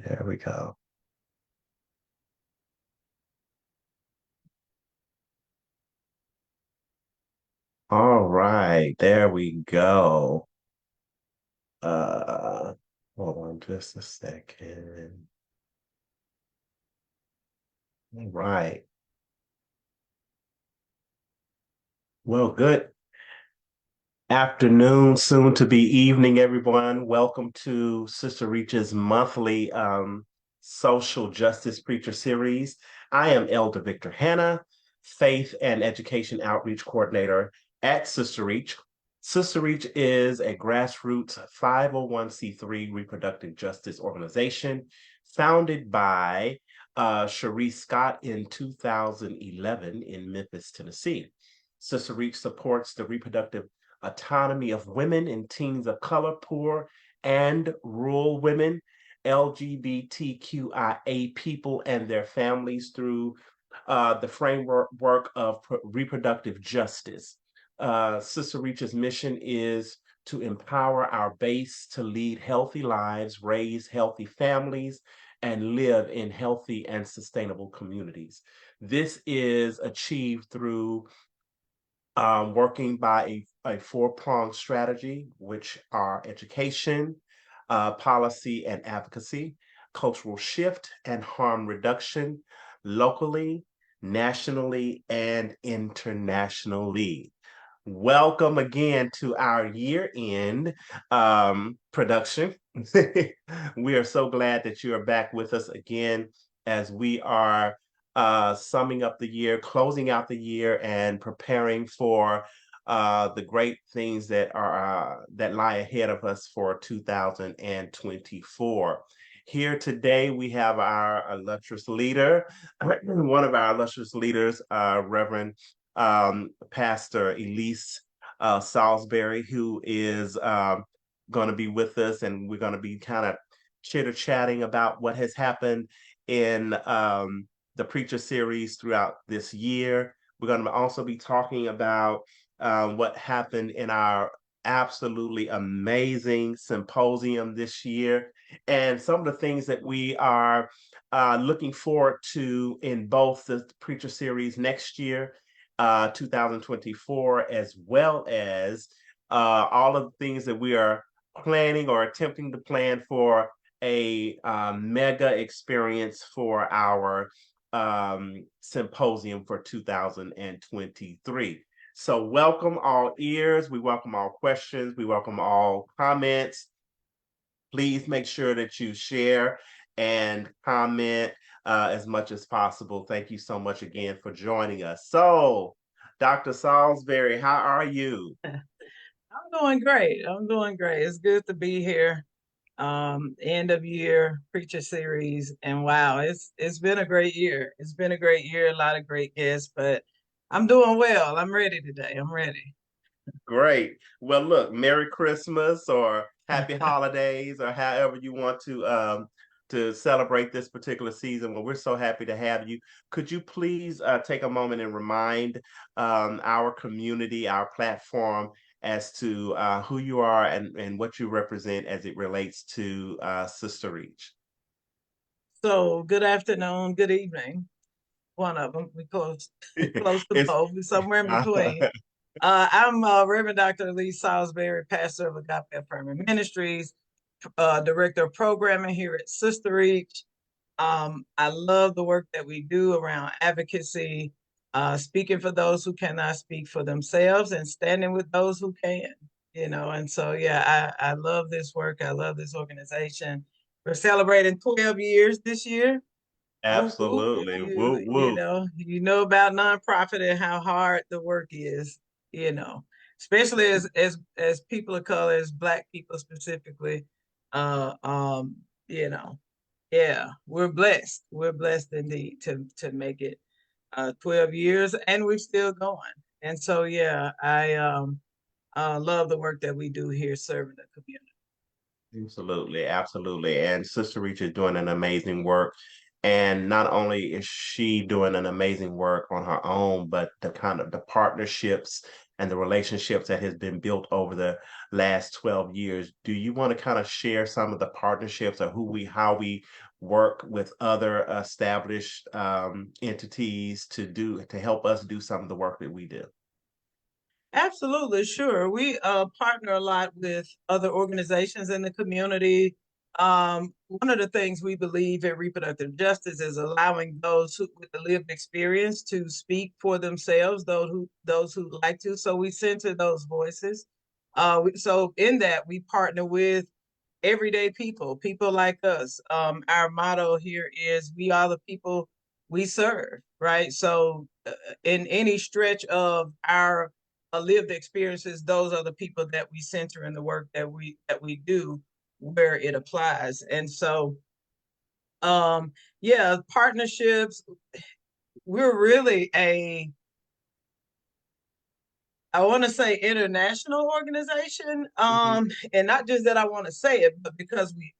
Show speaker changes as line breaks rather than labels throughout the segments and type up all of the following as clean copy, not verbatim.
There we go. All right, there we go. Uh, Hold on just a second. All right. Well, good afternoon, soon to be evening, everyone. Welcome to Sister Reach's monthly social justice preacher series. I am Elder Victor Hanna, Faith and Education Outreach Coordinator at Sister Reach. Sister Reach is a grassroots 501c3 reproductive justice organization founded by Cherie Scott in 2011 in Memphis, Tennessee. Sister Reach supports the reproductive autonomy of women and teens of color, poor and rural women, LGBTQIA people and their families through the framework of reproductive justice. Sister Reach's mission is to empower our base to lead healthy lives, raise healthy families, and live in healthy and sustainable communities. This is achieved through working by a four-pronged strategy, which are education, policy and advocacy, cultural shift and harm reduction, locally, nationally, and internationally. Welcome again to our year-end production. We are so glad that you are back with us again as we are summing up the year, closing out the year, and preparing for the great things that are that lie ahead of us for 2024. Here today, we have our illustrious leader, one of our illustrious leaders, Reverend Pastor Elise Saulsberry, who is going to be with us, and we're going to be kind of chitter-chatting about what has happened in the preacher series throughout this year. We're going to also be talking about what happened in our absolutely amazing symposium this year and some of the things that we are looking forward to in both the preacher series next year, 2024, as well as all of the things that we are planning or attempting to plan for a mega experience for our symposium for 2023. So welcome all ears, we welcome all questions, we welcome all comments. Please make sure that you share and comment as much as possible. Thank you so much again for joining us. So, Dr. Saulsberry, how are you?
I'm doing great. I'm doing great. It's good to be here. End of year preacher series, and wow, it's been a great year. It's been a great year. A lot of great guests, but I'm doing well. I'm ready today. I'm ready.
Great. Well, look, Merry Christmas or Happy Holidays or however you want to celebrate this particular season. Well, we're so happy to have you. Could you please take a moment and remind our community, our platform, as to who you are and what you represent as it relates to Sister Reach?
So good afternoon, good evening. One of them. We close close to
It's
both. We're somewhere in between. I'm Reverend Dr. Elise Saulsberry, pastor of Agape Affirming Ministries, director of programming here at Sister Reach. I love the work that we do around advocacy, speaking for those who cannot speak for themselves and standing with those who can, And so, yeah, I love this work. I love this organization. We're celebrating 12 years this year. Woo, woo.
absolutely. Woo woo.
You know about nonprofit and how hard the work is, you know, especially as people of color, as Black people specifically. Uh, um, you know, yeah, we're blessed. We're blessed indeed to make it 12 years, and we're still going. And so, yeah, I love the work that we do here serving the community.
Absolutely, absolutely. And Sister Reach is doing an amazing work. And not only is she doing an amazing work on her own, but the kind of the partnerships and the relationships that has been built over the last 12 years. Do you want to kind of share some of the partnerships or how we work with other established entities to help us do some of the work that we do?
Absolutely, sure. We partner a lot with other organizations in the community. One of the things we believe in reproductive justice is allowing those with the lived experience to speak for themselves, those who like to. So we center those voices. So in that, we partner with everyday people, people like us. Our motto here is "We are the people we serve." Right. So in any stretch of our lived experiences, those are the people that we center in the work that we do where it applies. And so, yeah, partnerships. We're really I want to say international organization.
Hmm.
And not just that I want to say it, but because we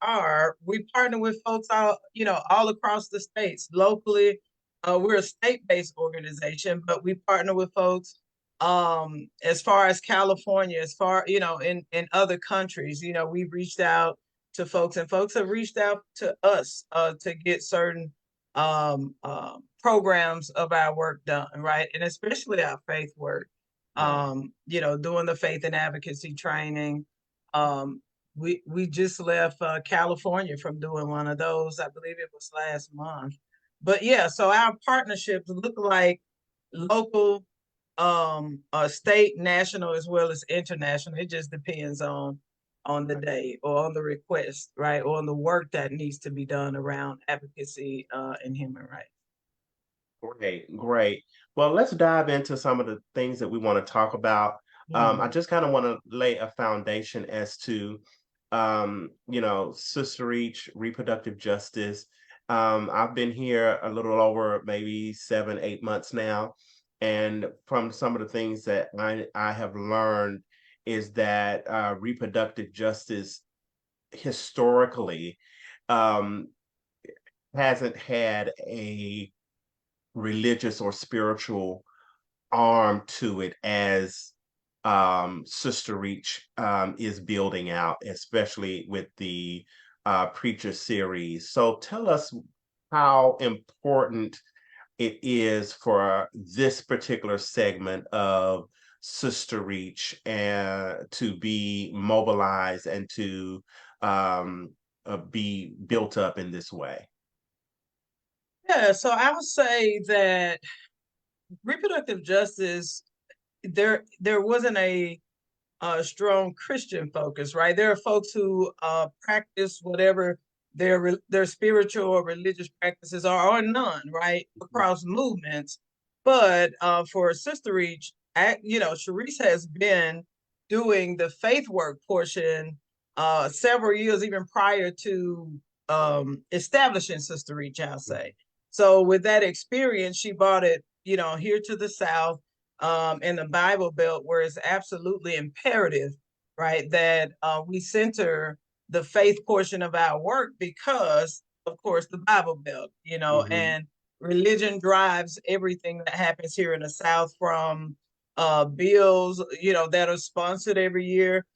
partner with folks all across the states locally. We're a state-based organization, but we partner with folks as far as California, as far, in other countries. We've reached out to folks and folks have reached out to us to get certain programs of our work done, right? And especially our faith work,
Right.
doing the faith and advocacy training. Um, we just left California from doing one of those. I believe it was last month. But yeah, so our partnerships look like local, state, national, as well as international. It just depends on the day or on the request, right, or on the work that needs to be done around advocacy and human rights.
Great, great. Well, let's dive into some of the things that we want to talk about. I
Mhm.
just kind of want to lay a foundation as to, Sister Reach, reproductive justice. I've been here a little over maybe 7, 8 months now, and from some of the things that I have learned is that reproductive justice historically um, hasn't had a religious or spiritual arm to it as Sister Reach is building out, especially with the preacher series. So tell us how important it is for this particular segment of Sister Reach and to be mobilized and to be built up in this way.
Yeah, so I would say that reproductive justice, there wasn't a strong Christian focus, right? There are folks who practice whatever their spiritual or religious practices are, or none, right, across movements. But for Sister Reach, Sharice has been doing the faith work portion several years, even prior to establishing Sister Reach, I'll say. So with that experience, she brought it, here to the South, in the Bible Belt, where it's absolutely imperative, right, that we center the faith portion of our work because, of course, the Bible Belt,
Mhm.
and religion drives everything that happens here in the South, from bills, that are sponsored every year,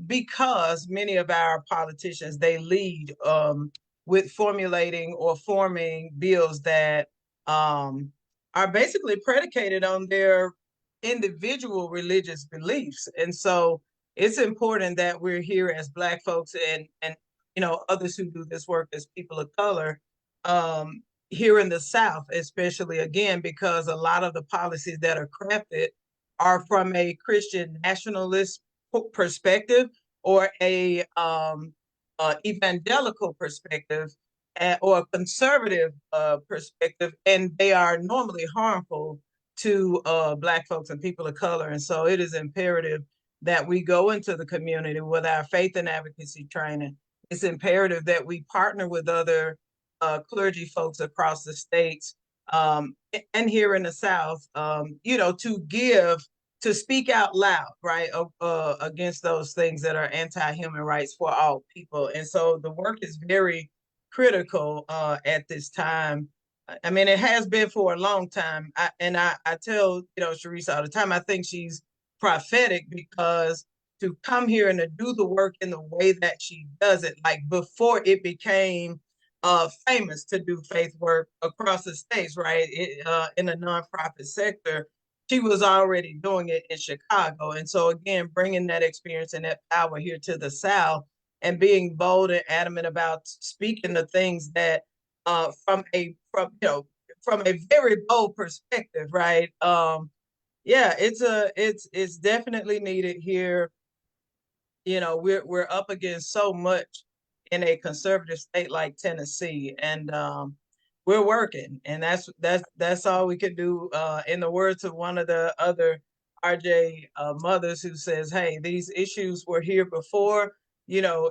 because many of our politicians, they lead with formulating or forming bills that are basically predicated on their individual religious beliefs. And so it's important that we're here as Black folks and others who do this work as people of color, um, here in the South, especially, again, because a lot of the policies that are crafted are from a Christian nationalist perspective, or a evangelical perspective, or a conservative perspective, and they are normally harmful to Black folks and people of color. And so it is imperative that we go into the community with our faith and advocacy training. It's imperative that we partner with other clergy folks across the states, and here in the South, to speak out loud, right, against those things that are anti-human rights for all people. And so the work is very critical at this time. I mean, it has been for a long time. I tell Sharice all the time. I think she's prophetic, because to come here and to do the work in the way that she does it, like before it became famous to do faith work across the states, right? In the nonprofit sector, she was already doing it in Chicago. And so again, bringing that experience and that power here to the South and being bold and adamant about speaking the things that from a very bold perspective, right? Yeah, it's definitely needed here. We're up against so much in a conservative state like Tennessee, and we're working, and that's all we can do. In the words of one of the other RJ mothers, who says, "Hey, these issues were here before.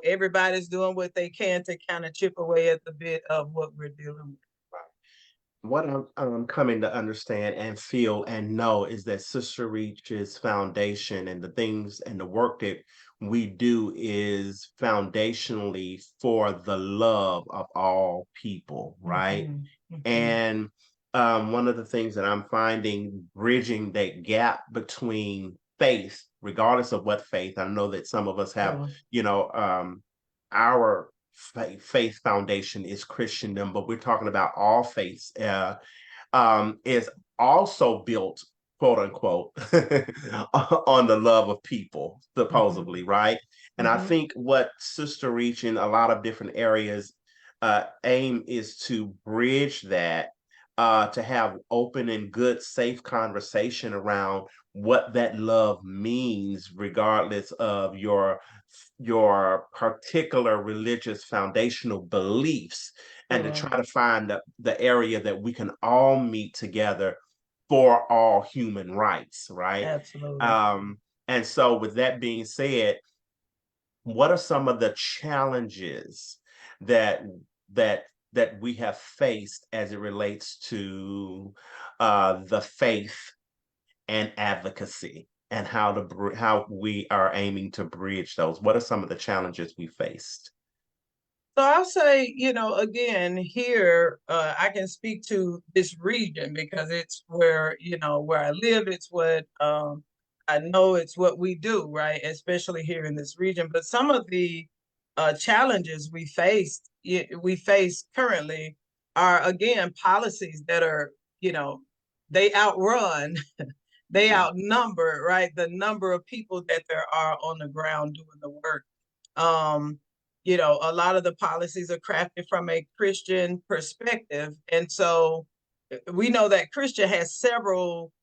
Everybody's doing what they can to kind of chip away at the bit of what we're dealing with."
What I'm coming to understand and feel and know is that Sister Reach's foundation and the things and the work that we do is foundationally for the love of all people, right?
Mm-hmm, mm-hmm.
And one of the things that I'm finding bridging that gap between faith, regardless of what faith, I know that some of us have,
Sure.
our faith foundation is Christendom, but we're talking about all faiths. Is also built, quote unquote, on the love of people,
Mm-hmm,
supposedly, right? And I
mm-hmm.
think what Sister Reach in a lot of different areas aim is to bridge that, to have open and good, safe conversation around what that love means, regardless of your particular religious foundational beliefs, and to
Sure.
try to find the area that we can all meet together for all human rights, right?
Absolutely.
Um, and so, with that being said, what are some of the challenges that that that we have faced as it relates to the faith and advocacy, and how we are aiming to bridge those? What are some of the challenges we faced?
So I'll say, again, here, I can speak to this region because it's where I live. It's what I know, it's what we do, right? Especially here in this region. But some of the challenges we face currently are, again, policies that are, they outrun, they
Mhm.
outnumber, right, the number of people that there are on the ground doing the work. Um, a lot of the policies are crafted from a Christian perspective. And so we know that Christian has several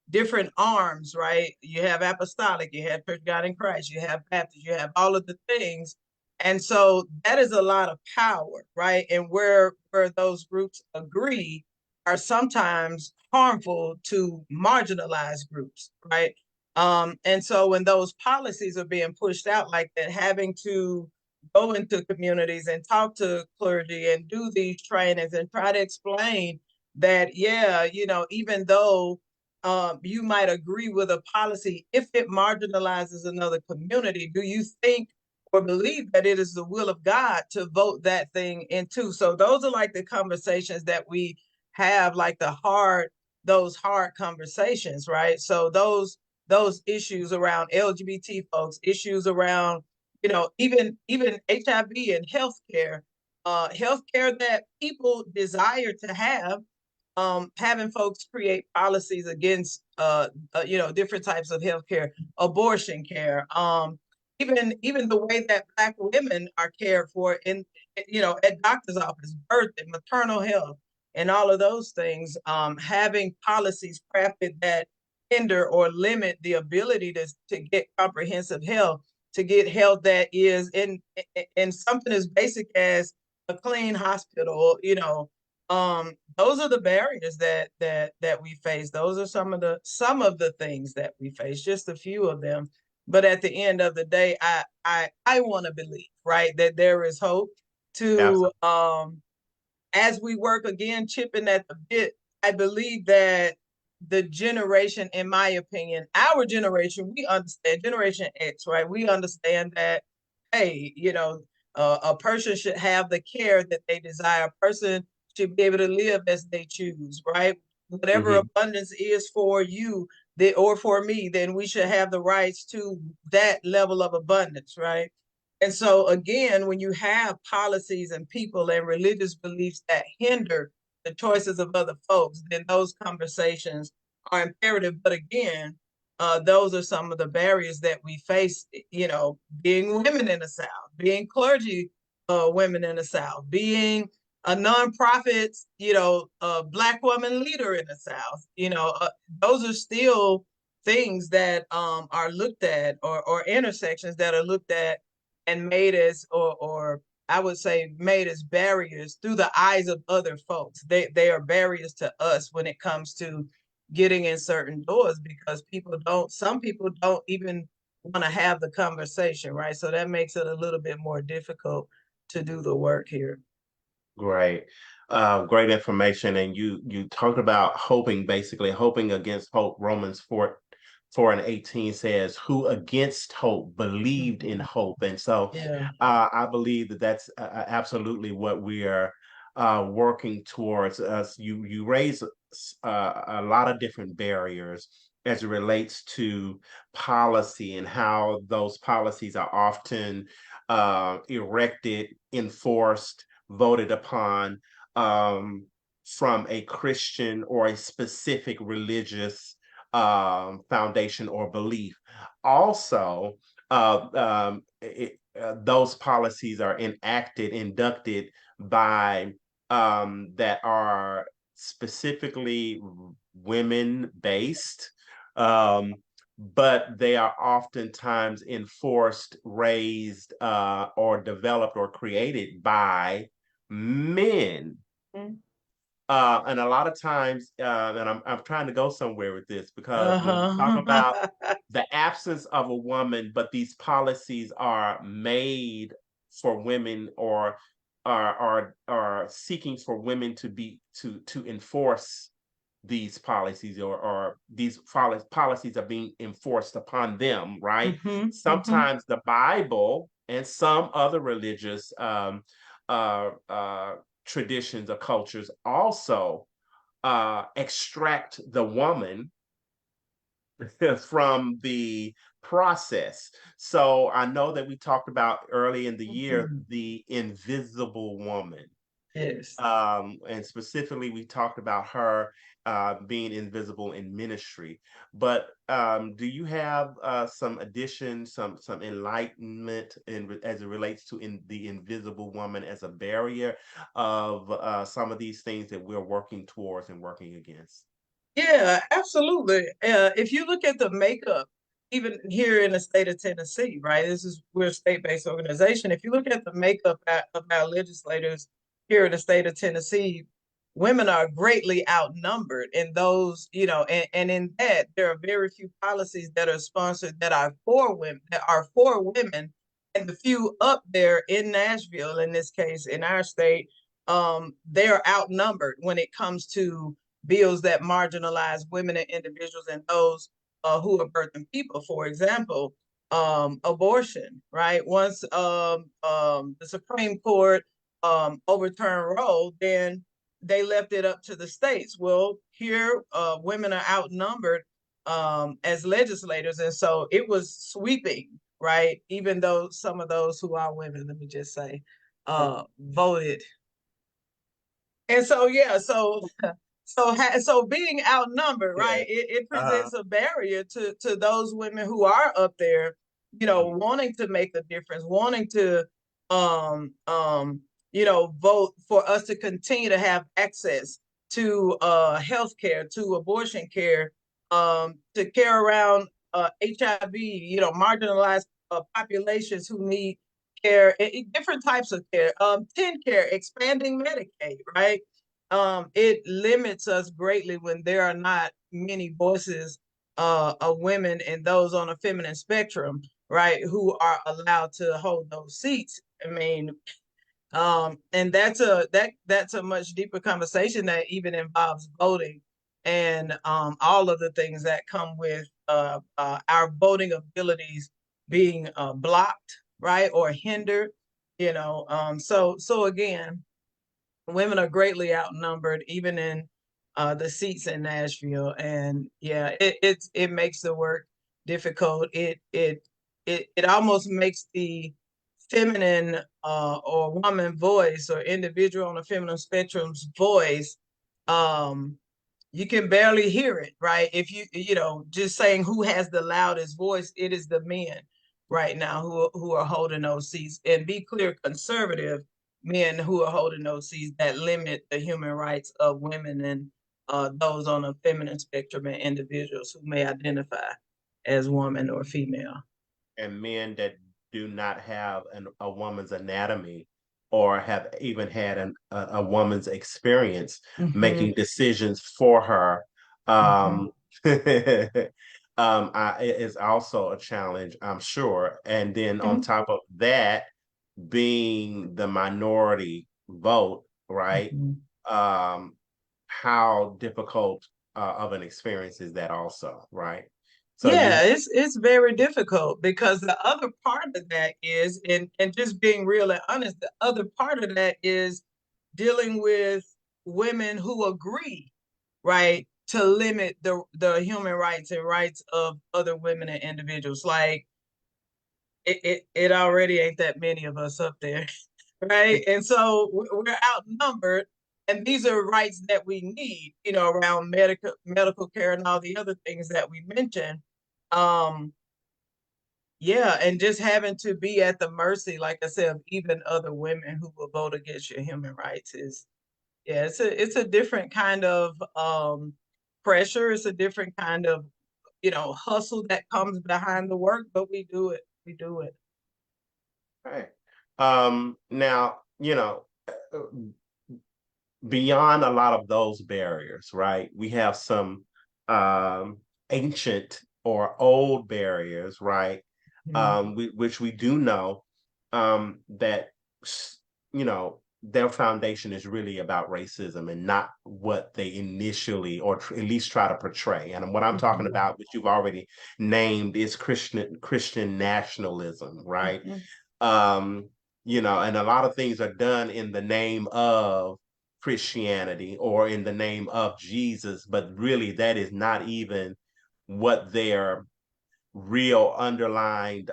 different arms, right? You have apostolic, you have Church of God in Christ, you have Baptist, you have all of the things. And so that is a lot of power, right? And where those groups agree are sometimes harmful to marginalized groups, right? And so when those policies are being pushed out like that, having to go into communities and talk to clergy and do these trainings and try to explain that, yeah, even though you might agree with a policy, if it marginalizes another community, do you think or believe that it is the will of God to vote that thing into? So those are like the conversations that we have, like those hard conversations, right? So those issues around LGBT folks, issues around, even HIV and healthcare, healthcare that people desire to have, having folks create policies against different types of healthcare, abortion care, even the way that Black women are cared for in at doctor's office, birth and maternal health, and all of those things, having policies crafted that hinder or limit the ability to get comprehensive health, to get health that is in something as basic as a clean hospital, those are the barriers that we face. Those are some of the things that we face, just a few of them. But at the end of the day, I want to believe, right, that there is hope to,
Absolutely.
as we work again, chipping at the bit. I believe that the generation, in my opinion, our generation, we understand, Generation X, right? We understand that, hey, a person should have the care that they desire. A person should be able to live as they choose, right? Whatever
Mhm.
abundance is for you, or for me, then we should have the rights to that level of abundance, right? And so again, when you have policies and people and religious beliefs that hinder the choices of other folks, then those conversations are imperative. But again, those are some of the barriers that we face, being women in the South, being clergy women in the South, being a nonprofit, a Black woman leader in the South. Those are still things that are looked at, or intersections that are looked at and made as, or I would say made as barriers through the eyes of other folks. They are barriers to us when it comes to getting in certain doors, because some people don't even want to have the conversation, right? So that makes it a little bit more difficult to do the work here.
Great. Great information. And you talked about hoping, basically hoping against hope. Romans 4:18 says, who against hope believed in
Mhm.
hope. And so
Yeah.
I believe that that's absolutely what we are working towards. Us, you raise a lot of different barriers as it relates to policy, and how those policies are often erected, enforced, voted upon, from a Christian or a specific religious foundation or belief. Also, those policies are inducted by that are specifically women based. But they are oftentimes enforced, raised, or developed or created by men.
Mm-hmm.
And a lot of times, and I'm trying to go somewhere with this, because when we talk about
Uh-huh.
the absence of a woman, but these policies are made for women, or are seeking for women to be to enforce these policies, or these policies are being enforced upon them, right?
Mm-hmm. Mm-hmm.
Sometimes the Bible and some other religious traditions or cultures also extract the woman from the process. So I know that we talked about early in the year
Mm-hmm.
the invisible woman.
Yes.
And specifically, we talked about her being invisible in ministry. But do you have some addition, some enlightenment as it relates to the invisible woman as a barrier of some of these things that we're working towards and working against?
Yeah, absolutely. If you look at the makeup, even here in the state of Tennessee, right? We're a state-based organization. If you look at the makeup of our legislators here in the state of Tennessee, women are greatly outnumbered in those, and in that there are very few policies that are sponsored that are for women, and the few up there in Nashville, in this case, in our state, they're outnumbered when it comes to bills that marginalize women and individuals and those who are birthing people. For example, abortion, right? Once the Supreme Court overturned Roe, then they left it up to the states. Well, here women are outnumbered as legislators, and so it was sweeping, right? Even though some of those who are women, let me just say, voted. And so yeah, so being outnumbered,
Yeah.
right? It
Uh-huh.
presents a barrier to those women who are up there,
Mhm.
wanting to make a difference, wanting to vote for us to continue to have access to health care, to abortion care, to care around HIV, marginalized populations who need care, different types of care, teen care, expanding Medicaid, right? It limits us greatly when there are not many voices of women and those on a feminine spectrum, right, who are allowed to hold those seats. I mean, and that's a much deeper conversation that even involves voting and all of the things that come with our voting abilities being blocked, right, or hindered. So again, women are greatly outnumbered, even in the seats in Nashville. And yeah, it makes the work difficult. It almost makes the feminine or woman voice or individual on the feminine spectrum's voice, you can barely hear it, right? If you know, just saying who has the loudest voice, it is the men right now who are holding those seats. And be clear, conservative men who are holding those seats that limit the human rights of women and those on a feminine spectrum and individuals who may identify as woman or female.
And men that do not have a woman's anatomy or have even had a woman's experience
Mm-hmm.
making decisions for her,
Mm-hmm.
um, is also a challenge, I'm sure. And then on top of that, being the minority vote, right?
Mm-hmm.
Um, how difficult of an experience is that also, right? So
Yeah,
you
it's very difficult because the other part of that is, and just being real and honest, the other part of that is dealing with women who agree, right, to limit the human rights and rights of other women and individuals. Like it already ain't that many of us up there, right? And so we're outnumbered, and these are rights that we need, you know, around medical care and all the other things that we mentioned. Um, yeah, and just having to be at the mercy, like I said, of even other women who will vote against your human rights is, yeah, it's a different kind of pressure. It's a different kind of, you know, hustle that comes behind the work, but we do it. We do it.
right. Now, beyond a lot of those barriers, right? We have some ancient or old barriers, right?
Mhm.
Which we do know that their foundation is really about racism and not what they initially or at least try to portray. And what I'm talking
Mhm.
about, which you've already named, is Christian nationalism, right?
Mhm.
um and a lot of things are done in the name of Christianity or in the name of Jesus, but really that is not even what their real underlined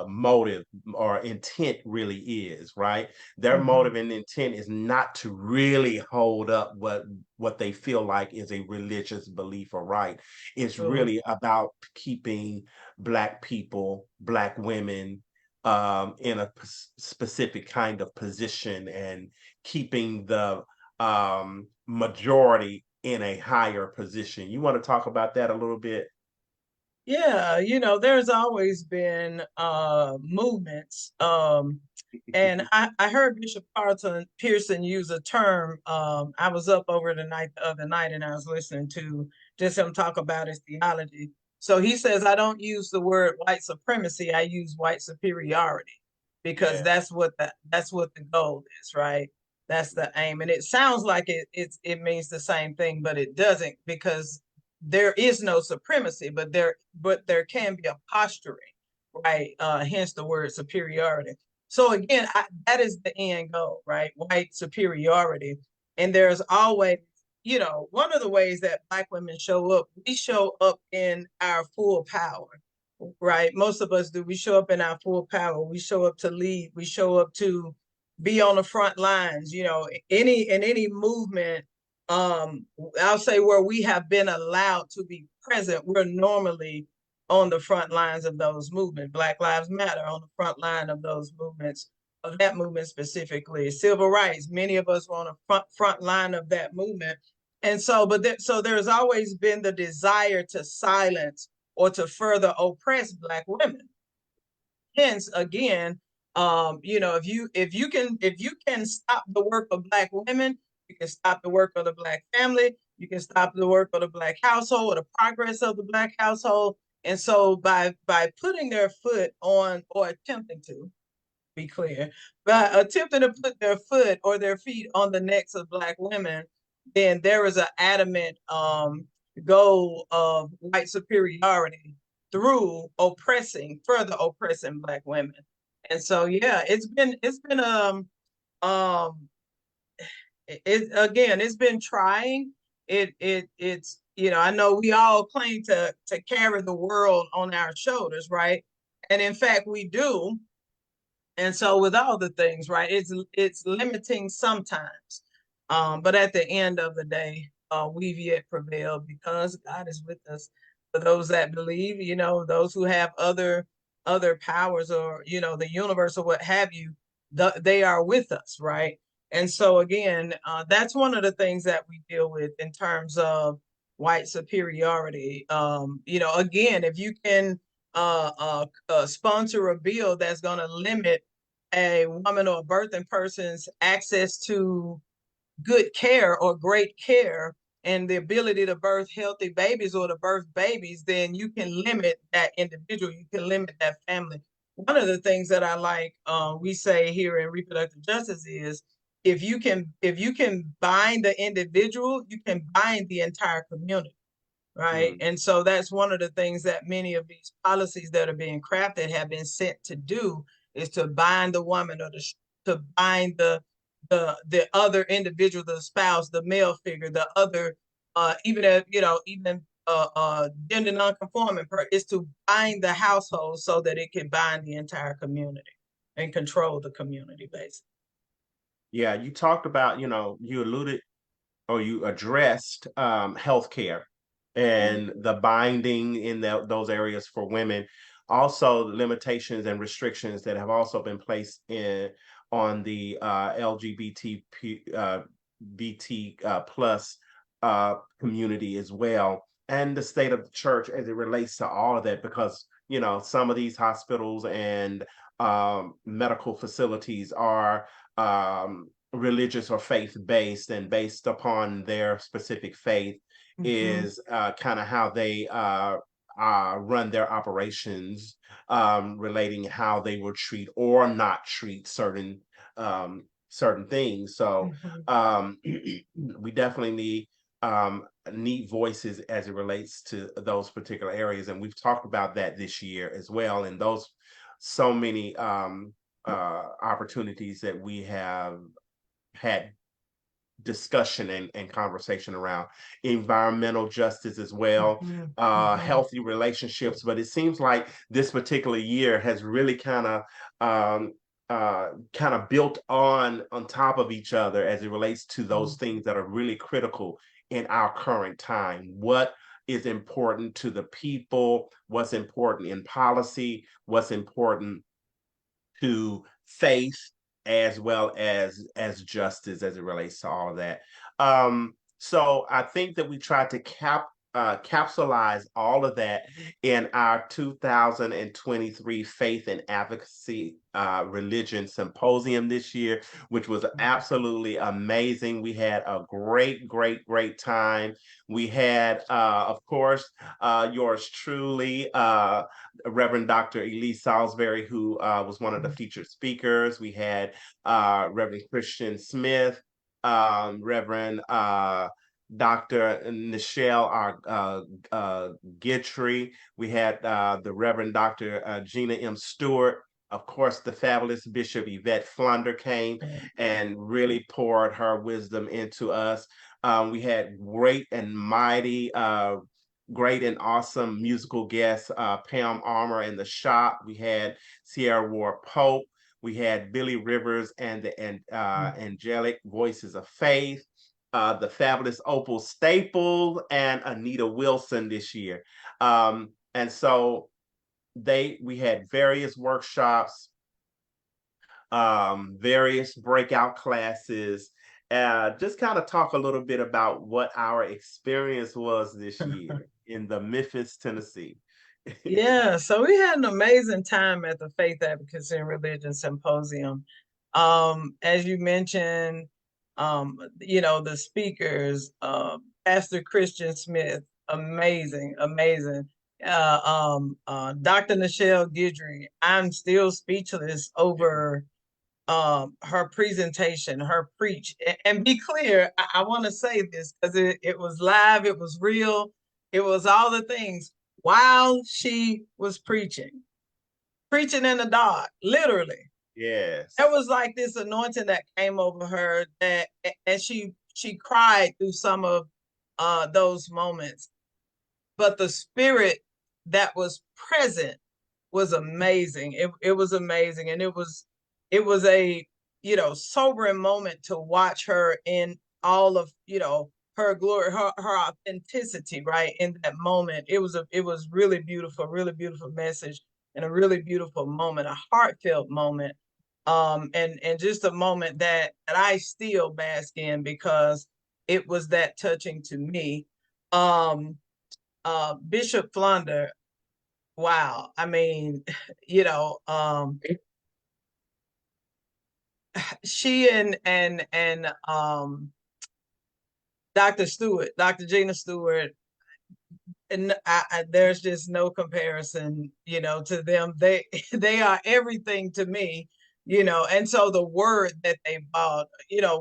motive or intent really is, right? Their
Mhm.
motive and intent is not to really hold up what they feel like is a religious belief or right. It's
Sure.
really about keeping Black people, Black women in a specific kind of position and keeping the majority in a higher position. You want to talk about that a little bit?
Yeah, you know, there's always been movements. And I heard Bishop Carlton Pearson use a term. I was up over the other night and I was listening to just him talk about his theology. So he says, I don't use the word white supremacy, I use white superiority because
Yeah.
that's what the goal is, right? That's the aim. And it sounds like it means the same thing, but it doesn't, because there is no supremacy, but there can be a posturing, right? Hence the word superiority. So again, that is the end goal, right? White superiority. And there's always, you know, one of the ways that Black women show up, we show up in our full power, right? Most of us do. We show up in our full power. We show up to lead. We show up to be on the front lines. You know, any movement, I'll say, where we have been allowed to be present, we're normally on the front lines of those movements. Black Lives Matter on the front line of those movements, of that movement specifically. Civil rights, many of us were on the front line of that movement. And so, so there's always been the desire to silence or to further oppress Black women. Hence, again, you know, if you can stop the work of Black women, you can stop the work of the Black family, you can stop the work of the Black household or the progress of the Black household. And so by putting their foot on, or attempting to be clear, by attempting to put their foot or their feet on the necks of Black women, then there is an adamant goal of white superiority through further oppressing Black women. And so yeah, um it again, it's been trying. it's, you know, I know we all claim to carry the world on our shoulders, right? And in fact, we do. And so with all the things, right, it's limiting sometimes. But at the end of the day, we've yet prevailed because God is with us. For those that believe, you know, those who have other powers, or, you know, the universe or what have you, they are with us, right? And so again, that's one of the things that we deal with in terms of white superiority. You know, again, if you can sponsor a bill that's going to limit a woman or a birthing person's access to good care or great care and the ability to birth healthy babies or to birth babies, then you can limit that individual, you can limit that family. One of the things that I like, we say here in reproductive justice is, if you can bind the individual, you can bind the entire community, right?
Mm.
And so that's one of the things that many of these policies that are being crafted have been sent to do, is to bind the woman, or to bind the other individual, the spouse, the male figure, the other, even you know, even gender nonconforming is to bind the household so that it can bind the entire community and control the community, basically.
Yeah, you talked about, you alluded or you addressed healthcare and the binding in those areas for women. Also, limitations and restrictions that have also been placed in on the LGBT BT plus community as well, and the state of the church as it relates to all of that, because some of these hospitals and medical facilities are religious or faith based, and based upon their specific faith
Mm-hmm.
is kind of how they run their operations, relating how they will treat or not treat certain things. So
Mm-hmm.
we definitely need voices as it relates to those particular areas, and we've talked about that this year as well. And those so many opportunities that we have had discussion and conversation around environmental justice as well,
Mm-hmm. Mm-hmm.
healthy relationships. But it seems like this particular year has really um, kind of built on top of each other as it relates to those things that are really critical in our current time. What is important to the people? What's important in policy? What's important to faith, as well as justice as it relates to all of that. So I think that we tried to capsulize all of that in our 2023 Faith and Advocacy Religion Symposium this year, which was absolutely amazing. We had a great time. We had, of course, yours truly, Reverend Dr. Elise Saulsberry, who was one of the featured speakers. We had Reverend Christian Smith, Reverend Dr. Nichelle Gitry. We had the Reverend Dr. Gina M. Stewart. Of course, the fabulous Bishop Yvette Flunder came and really poured her wisdom into us. We had great and awesome musical guests, Pam Armour and the Shop. We had Sierra Ward Pope. We had Billy Rivers and the Angelic Voices of Faith, the fabulous Opal Staple, and Anita Wilson this year. And so we had various workshops, various breakout classes, just kind of talk a little bit about what our experience was this year in the Memphis, Tennessee.
Yeah, so we had an amazing time at the Faith Advocacy and Religion Symposium. As you mentioned, you know, the speakers, Pastor Christian Smith, amazing, amazing. Dr. Nichelle Gidry, I'm still speechless over her presentation, her preach. And be clear, I want to say this because it was live, it was real, it was all the things while she was preaching in the dark, literally. There
Yes.
was like this anointing that came over her, that and she cried through some of those moments. But the spirit that was present was amazing. It was amazing, and it was a sobering moment to watch her in all of her glory, her authenticity, right in that moment. It was really beautiful message, and a really beautiful moment, a heartfelt moment, and just a moment that I still bask in because it was that touching to me. Um, Bishop Flunder, wow. I mean, you know, um, she and Dr. Stewart, Dr. Gina Stewart, and there's just no comparison, to them. They they are everything to me, And so the word that they brought,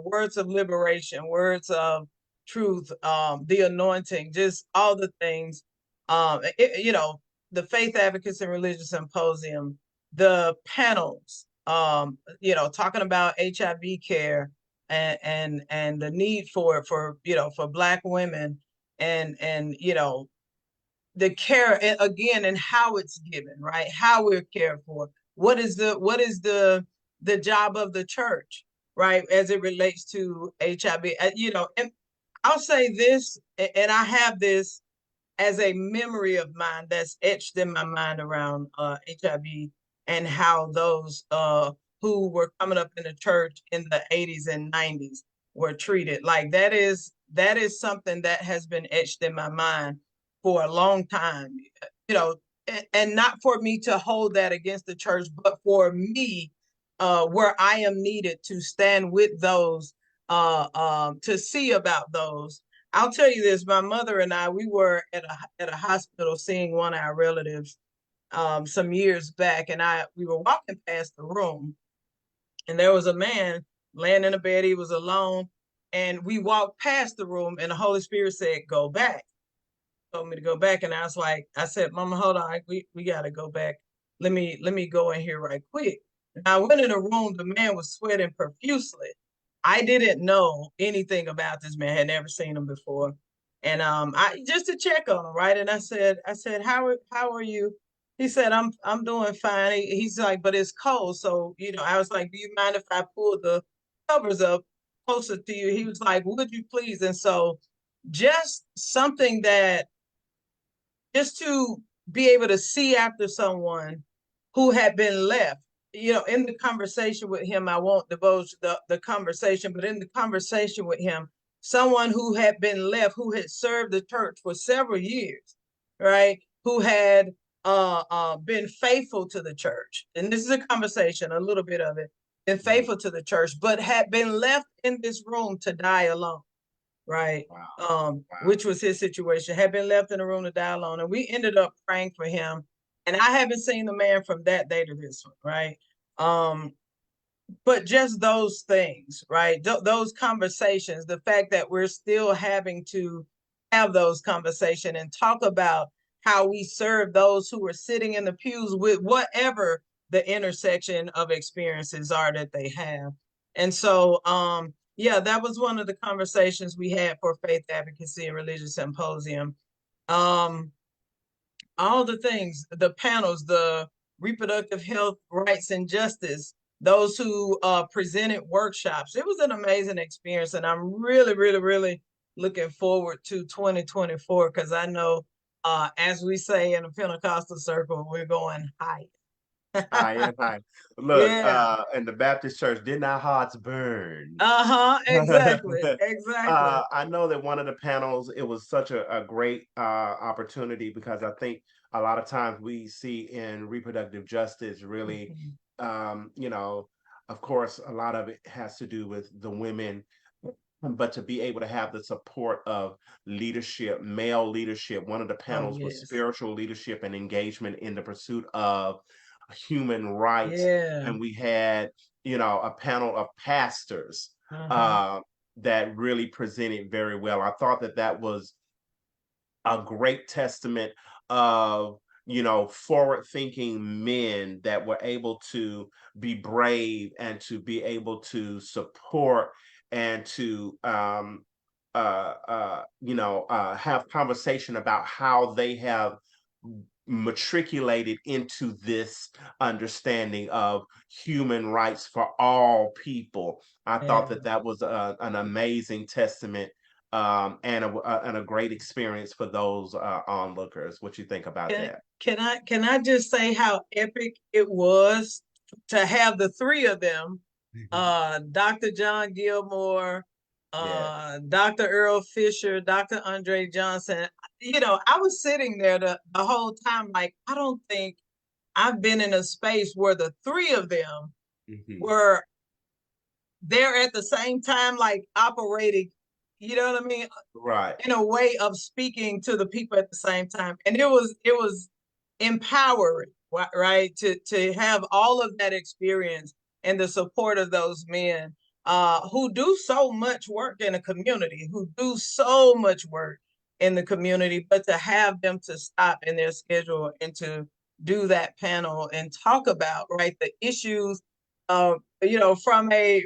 words of liberation, words of truth, the anointing, just all the things. The Faith Advocates and Religious Symposium, the panels, talking about HIV care and the need for it for Black women and the care again and how it's given, right? How we're cared for. What is the job of the church, right, as it relates to HIV? And I'll say this, and I have this as a memory of mine that's etched in my mind around HIV and how those who were coming up in the church in the 80s and 90s were treated. Like that is something that has been etched in my mind for a long time. And not for me to hold that against the church, but for me, where I am needed to stand with those, to see about those. I'll tell you this: my mother and I, we were at a hospital seeing one of our relatives some years back, and we were walking past the room, and there was a man laying in a bed. He was alone, and we walked past the room, and the Holy Spirit said, "Go back." Told me to go back, and I said, "Mama, hold on, we gotta go back. Let me go in here right quick." And I went in the room. The man was sweating profusely. I didn't know anything about this man, had never seen him before. And I just to check on him, right? And I said, how are you? He said, I'm doing fine. He's like, but it's cold. So, I was like, do you mind if I pull the covers up closer to you? He was like, would you please? And so just something that just to be able to see after someone who had been left, in the conversation with him, I won't divulge the conversation, but in the conversation with him, someone who had been left, who had served the church for several years, right? Who had been faithful to the church. And this is a conversation, a little bit of it, been faithful to the church, but had been left in this room to die alone, right? Wow. Which was his situation, had been left in a room to die alone. And we ended up praying for him. And I haven't seen the man from that day to this one, right? But just those things, right? Those conversations, the fact that we're still having to have those conversations and talk about how we serve those who are sitting in the pews with whatever the intersection of experiences are that they have. And so, yeah, that was one of the conversations we had for Faith Advocacy and Religious Symposium. All the things, the panels, the reproductive health, rights, and justice, those who presented workshops. It was an amazing experience, and I'm really, really, really looking forward to 2024 because I know, as we say in the Pentecostal circle, we're going high.
High and high. Look,
Yeah.
in the Baptist church, didn't our hearts burn?
Uh-huh. Exactly. Exactly.
I know that one of the panels, it was such a great opportunity because I think a lot of times we see in reproductive justice really, of course, a lot of it has to do with the women, but to be able to have the support of leadership, male leadership. One of the
Oh,
panels was
yes.
spiritual leadership and engagement in the pursuit of human rights.
Yeah.
And we had, a panel of pastors
Uh-huh.
uh, that really presented very well. I thought that that was a great testament of forward thinking men that were able to be brave and to be able to support and to have conversation about how they have matriculated into this understanding of human rights for all people. I thought
Yeah.
that that was an amazing testament, and a great experience for those onlookers. What you think about
Can
that?
can I just say how epic it was to have the three of them, Dr. John Gilmore,
Yeah.
Dr. Earl Fisher, Dr. Andre Johnson. You know, I was sitting there the whole time, like, I don't think I've been in a space where the three of them
Hmm.
were there at the same time, like operating, you know what I mean?
Right.
In a way of speaking to the people at the same time. And it was empowering, right? To have all of that experience and the support of those men who do so much work in the community, who do so much work in the community, but to have them to stop in their schedule and to do that panel and talk about, right, the issues from a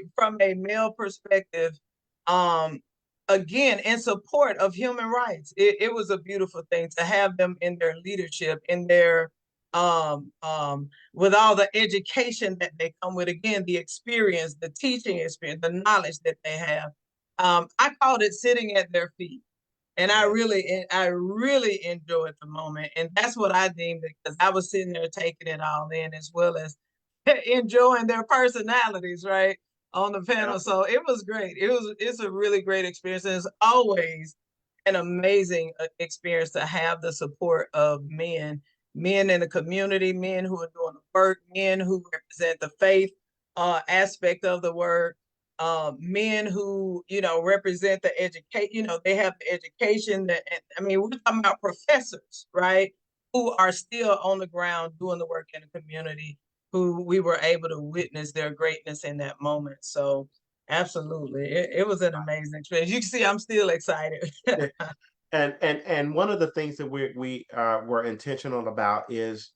male perspective, um, again, in support of human rights. It was a beautiful thing to have them in their leadership, in their with all the education that they come with, again, the experience, the teaching experience, the knowledge that they have. I called it sitting at their feet. And
Yeah.
I really enjoyed the moment. And that's what I deemed it, because I was sitting there taking it all in, as well as enjoying their personalities, right, on the
Yeah.
panel. So it was great. It's a really great experience. And it's always an amazing experience to have the support of men in the community, men who are doing the work, men who represent the faith aspect of the work, men who represent the educate. They have the education that, I mean, we're talking about professors, right, who are still on the ground doing the work in the community, who we were able to witness their greatness in that moment. So absolutely, it was an amazing experience. You can see I'm still excited.
And one of the things that we were intentional about is,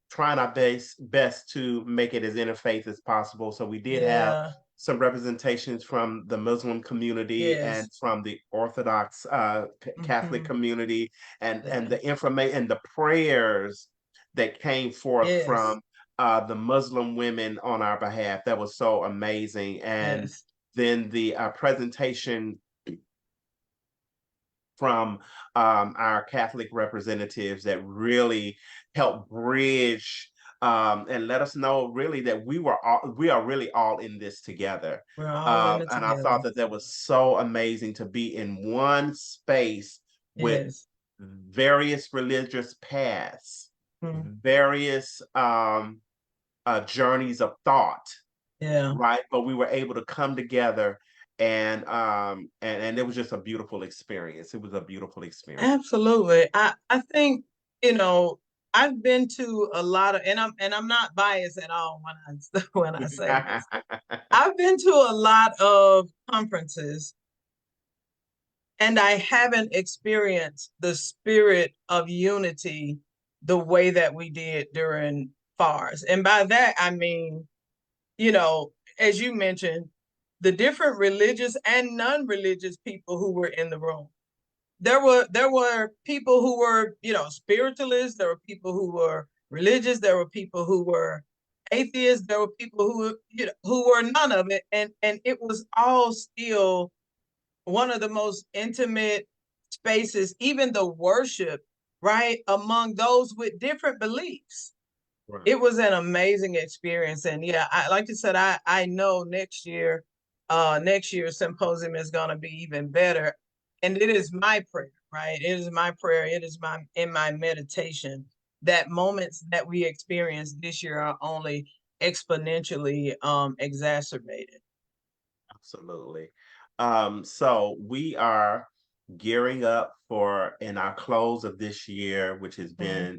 trying our best to make it as interfaith as possible. So we did have
Yeah.
some representations from the Muslim community and
Yes.
from the Orthodox Catholic
Hmm.
community, and
Yeah.
the information and the prayers that came forth
Yes.
from the Muslim women on our behalf. That was so amazing. And
Yes.
then the presentation from our Catholic representatives that really helped bridge, and let us know really that we are really all in this together.
We're all in it
And I
together.
thought that that was so amazing to be in one space with
Yes.
various religious paths,
Mm.
various journeys of thought,
Yeah.
right? But we were able to come together, and it was just a beautiful experience. It was a beautiful experience.
Absolutely. I think, you know, I've been to a lot of, and I'm not biased at all when I when I say this. I've been to a lot of conferences, and I haven't experienced the spirit of unity the way that we did during FARS. And by that, I mean, as you mentioned, the different religious and non-religious people who were in the room. There were people who were, spiritualists, there were people who were religious, there were people who were atheists, there were people who were none of it. And it was all still one of the most intimate spaces, even the worship, right, among those with different beliefs.
Right.
It was an amazing experience. And yeah, like you said, I know next year's symposium is going to be even better. And it is my prayer, right? It is my prayer. It is my in my meditation that moments that we experience this year are only exponentially exacerbated.
Absolutely. So we are gearing up for in our close of this year, which has
Mm-hmm.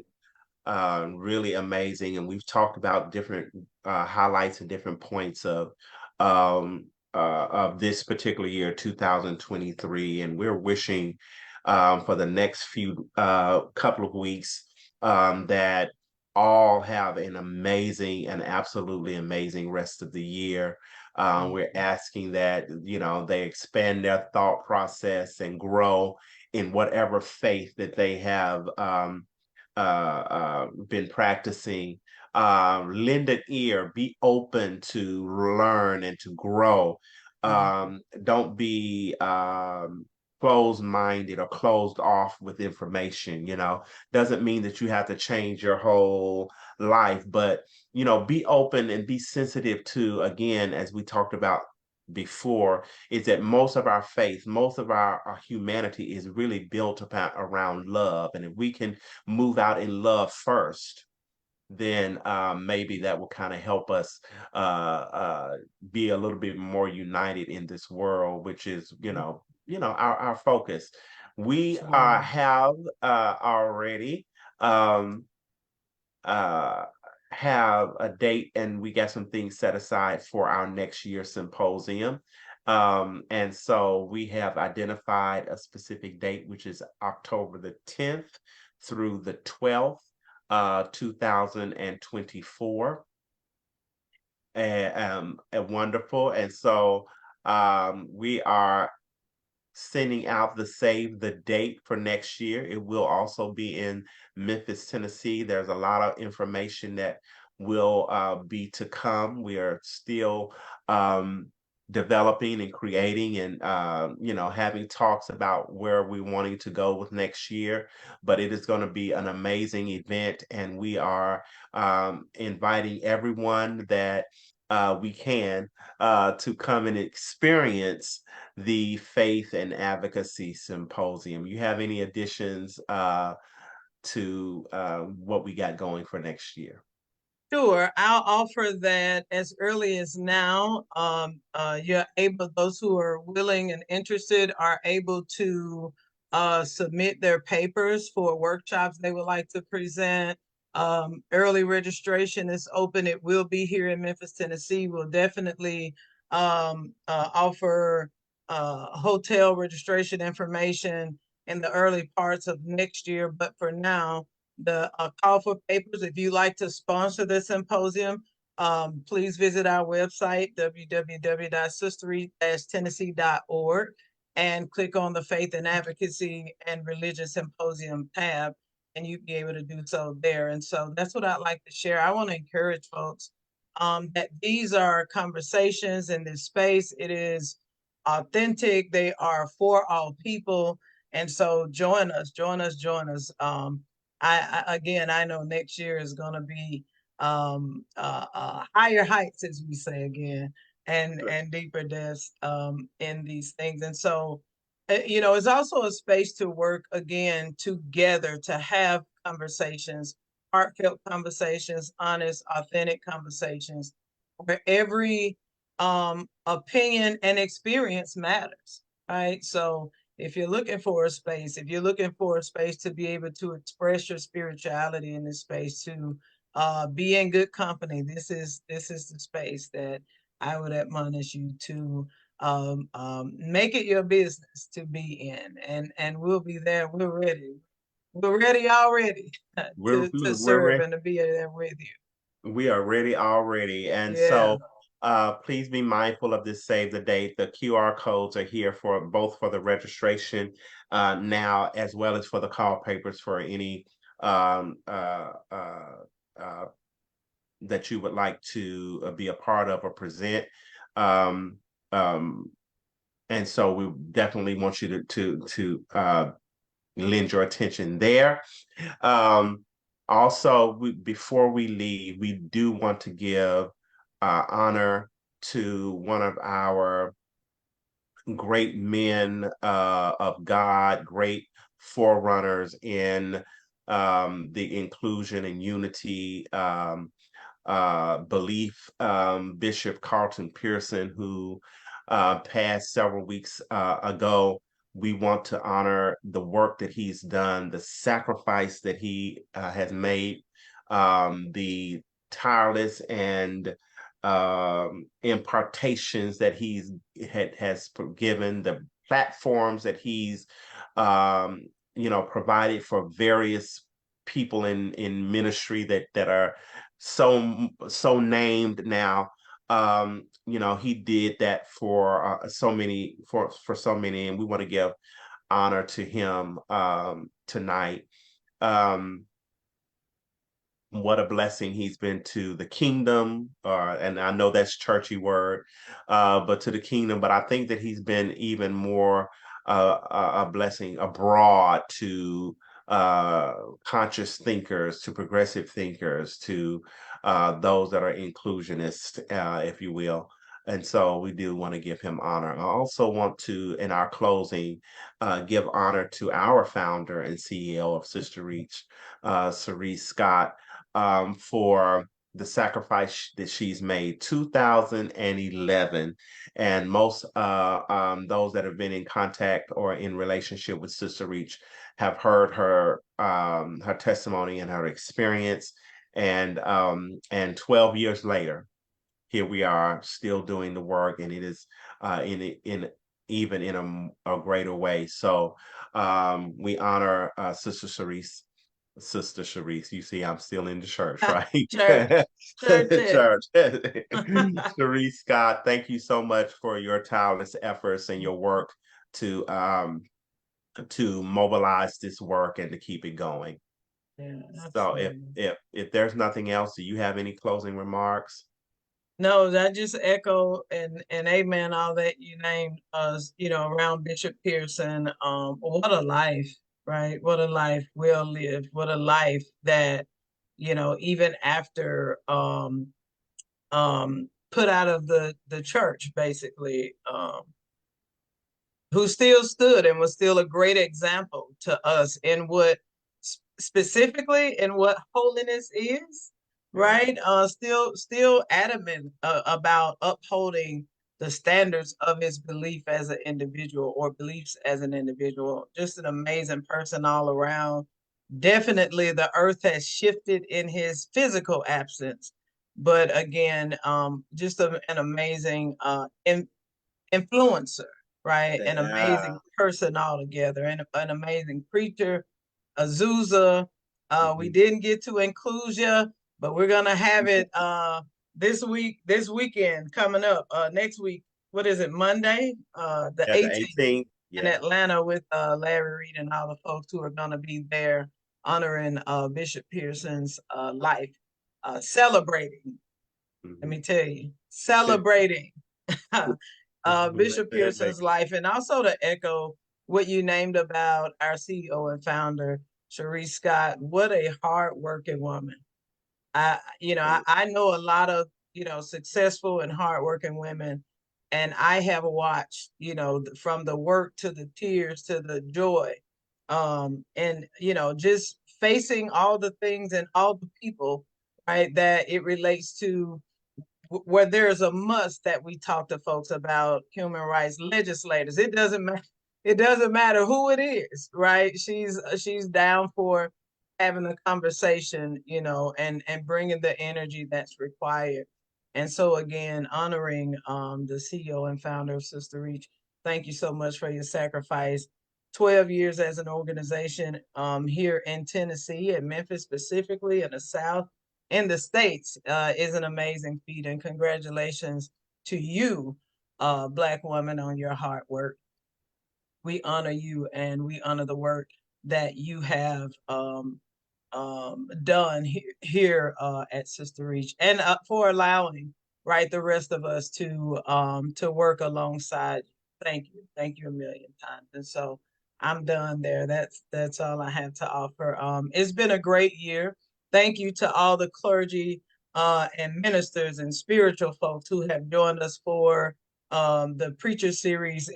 been really amazing. And we've talked about different highlights and different points of this particular year, 2023. And we're wishing for the next few couple of weeks that all have an amazing and absolutely amazing rest of the year. We're asking that, they expand their thought process and grow in whatever faith that they have been practicing. Lend an ear, be open to learn and to grow. Don't be closed-minded or closed off with information. Doesn't mean that you have to change your whole life, but be open and be sensitive to, again, as we talked about before, is that most of our faith, most of our humanity is really built upon around love. And if we can move out in love first, then maybe that will kind of help us be a little bit more united in this world, which is, our focus. We
Sure.
have already um, uh, have a date, and we got some things set aside for our next year symposium. And so we have identified a specific date, which is October the 10th through the 12th, 2024. And wonderful. And so we are sending out the save the date for next year. It will also be in Memphis, Tennessee. There's a lot of information that will be to come. We are still developing and creating and having talks about where we're wanting to go with next year. But it is going to be an amazing event, and we are inviting everyone that we can to come and experience the Faith and Advocacy Symposium. You have any additions to what we got going for next year?
Sure, I'll offer that as early as now. You're able, those who are willing and interested are able to submit their papers for workshops they would like to present. Early registration is open. It will be here in Memphis, Tennessee. We'll definitely offer hotel registration information in the early parts of next year. But for now, the call for papers. If you like to sponsor the symposium, please visit our website, www.sistery-tennessee.org, and click on the Faith and Advocacy and Religion Symposium tab, and you'll be able to do so there. And so that's what I'd like to share. I want to encourage folks that these are conversations in this space. It is authentic. They are for all people. And so join us, join us, join us. Again, I know next year is going to be higher heights, as we say again, and deeper depths in these things. And so, it's also a space to work again together to have conversations, heartfelt conversations, honest, authentic conversations, where every opinion and experience matters, right? So if you're looking for a space, if you're looking for a space to be able to express your spirituality in this space, to be in good company, this is the space that I would admonish you to make it your business to be in, and we'll be there. We're ready. We're ready already to
We're
serve
ready.
and to be there with you.
We are ready already. And
Yeah.
so please be mindful of this save the date. The QR codes are here for both for the registration now, as well as for the call papers for any um, uh, uh, uh, that you would like to be a part of or present. Um, um, and so we definitely want you to lend your attention there. Um, Also, before we leave, we do want to give honor to one of our great men of God, great forerunners in the inclusion and unity belief, Bishop Carlton Pearson, who passed several weeks ago. We want to honor the work that he's done, the sacrifice that he has made, the tireless and impartations that has given, the platforms that he's provided for various people in ministry that are so named now He did that for so many, and we want to give honor to him tonight. Um, what a blessing he's been to the kingdom, and I know that's churchy word, but to the kingdom. But I think that he's been even more a blessing abroad to conscious thinkers, to progressive thinkers, to those that are inclusionist, if you will. And so we do want to give him honor. I also want to, in our closing, give honor to our founder and CEO of Sister Reach, Cerise Scott, for the sacrifice that she's made. 2011, and most those that have been in contact or in relationship with Sister Reach have heard her testimony and her experience. And 12 years later, here we are still doing the work, and it is in even in a greater way. So we honor Sister Sharice. You see, I'm still in the church, right?
Church, church it.
Church. Sharice Scott, thank you so much for your tireless efforts and your work to mobilize this work and to keep it going.
Yeah,
So
absolutely.
if there's nothing else, do you have any closing remarks?
No, I just echo and amen all that you named us, around Bishop Pearson. What a life, right? What a life well lived. What a life that, even after put out of the church, basically, who still stood and was still a great example to us in what specifically in what holiness is,
Yeah.
right? Still adamant about upholding the standards of his belief as an individual or beliefs as an individual. Just an amazing person all around. Definitely the earth has shifted in his physical absence, but again, just an amazing influencer, right? An
Yeah.
amazing person altogether, and an amazing preacher, Azusa. We
Mhm.
didn't get to inclusion, but we're gonna have it this weekend coming up. Next week, what is it? Monday, the
Yeah, the
18th
18th.
in
Yeah.
Atlanta with Larry Reed and all the folks who are gonna be there honoring Bishop Pearson's life, celebrating. Let
Mhm.
me tell you, celebrating Bishop
Amen.
Pearson's life, and also to echo what you named about our CEO and founder, Sharice Scott. What a hardworking woman. I know a lot of, successful and hardworking women, and I have watched, from the work to the tears to the joy, and just facing all the things and all the people, right, that it relates to where there's a must that we talk to folks about human rights legislators. It doesn't matter. It doesn't matter who it is, right? She's down for having a conversation, and bringing the energy that's required. And so again, honoring the CEO and founder of Sister Reach. Thank you so much for your sacrifice. 12 years as an organization here in Tennessee, and Memphis specifically, in the South, in the States, is an amazing feat. And congratulations to you, Black woman, on your hard work. We honor you, and we honor the work that you have done here at Sister Reach, and for allowing, right, the rest of us to work alongside. Thank you a million times. And so I'm done there. That's all I have to offer. It's been a great year. Thank you to all the clergy and ministers and spiritual folks who have joined us for the preacher series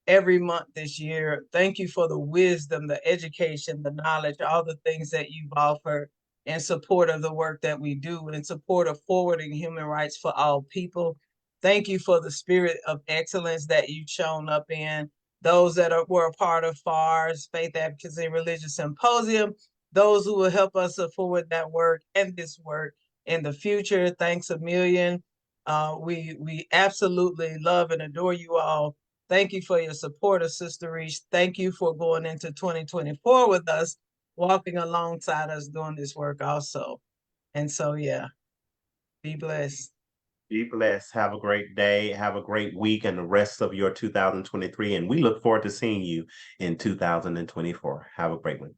every month this year. Thank you for the wisdom, the education, the knowledge, all the things that you've offered in support of the work that we do, in support of forwarding human rights for all people. Thank you for the spirit of excellence that you've shown up in. Those that were a part of FARS, Faith Advocacy and Religious Symposium, those who will help us forward that work and this work in the future. Thanks a million. We absolutely love and adore you all. Thank you for your support of Sister Reach. Thank you for going into 2024 with us, walking alongside us doing this work also. And so, yeah, be blessed.
Be blessed. Have a great day. Have a great week and the rest of your 2023. And we look forward to seeing you in 2024. Have a great one.